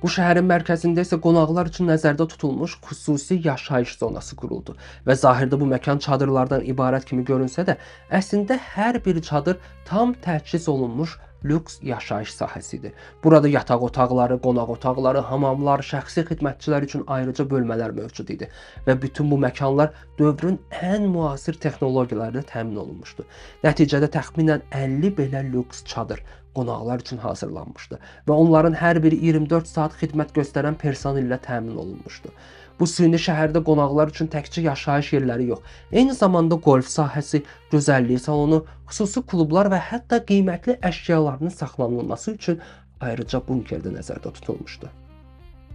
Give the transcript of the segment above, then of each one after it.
Bu şəhərin mərkəzində isə qonaqlar üçün nəzərdə tutulmuş xüsusi yaşayış zonası quruldu və zahirdə bu məkan çadırlardan ibarət kimi görünsə də, əslində hər bir çadır tam təchiz olunmuş lüks yaşayış sahəsidir. Burada yataq otaqları, qonaq otaqları, hamamlar, şəxsi xidmətçilər üçün ayrıca bölmələr mövcud idi və bütün bu məkanlar dövrün ən müasir texnologiyalarla təmin olunmuşdu. Nəticədə təxminən 50 belə lüks çadır qonaqlar üçün hazırlanmışdı və onların hər biri 24 saat xidmət göstərən personellə təmin olunmuşdu. Bu süni şəhərdə qonaqlar üçün təkcə yaşayış yerləri yox, eyni zamanda golf sahəsi, gözəllik salonu, xüsusi klublar və hətta qiymətli əşyaların saxlanılması üçün ayrıca bunker də nəzərdə tutulmuşdu.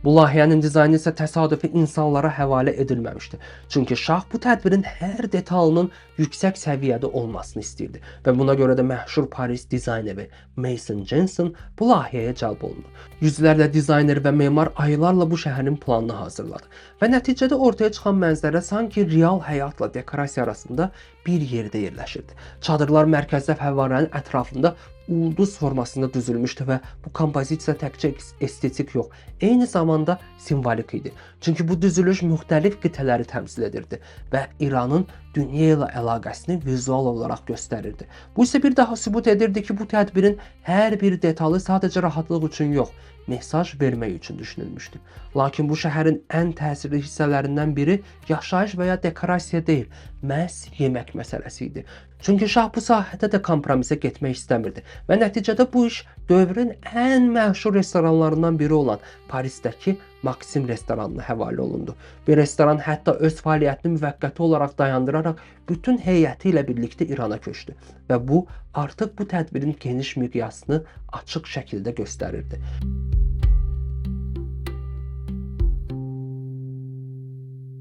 Bu layihənin dizaynı isə təsadüfi insanlara həvalə edilməmişdi. Çünki şah bu tədbirin hər detalının yüksək səviyyədə olmasını istəyirdi və buna görə də məşhur Paris dizayneri Mason Jensen bu layihəyə cəlb olundu. Yüzlərlə dizayner və memar aylarla bu şəhərin planını hazırladı və nəticədə ortaya çıxan mənzərə sanki real həyatla dekorasiya arasında bir yerdə yerləşirdi. Çadırlar mərkəzdə fəvvarənin ətrafında ulduz formasında düzülmüşdü və bu kompozisiya təkcə estetik yox, eyni zamanda simvolik idi. Çünki bu düzülüş müxtəlif qitələri təmsil edirdi və İranın dünya ilə əlaqəsini vizual olaraq göstərirdi. Bu isə bir daha sübut edirdi ki, bu tədbirin hər bir detalı sadəcə rahatlıq üçün yox, mesaj vermək üçün düşünülmüşdü. Lakin bu şəhərin ən təsirli hissələrindən biri yaşayış və ya dekorasiya deyil, məhz yemək məsələsi idi. Çünki şah bu sahədə də kompromisə getmək istəmirdi və nəticədə bu iş dövrün ən məşhur restoranlarından biri olan Parisdəki Maxim restoranına həvalə olundu. Bir restoran hətta öz fəaliyyətini müvəqqəti olaraq dayandıraraq bütün heyəti ilə birlikdə İrana köçdü və bu artıq bu tədbirin geniş miqyasını açıq şəkildə göstərirdi.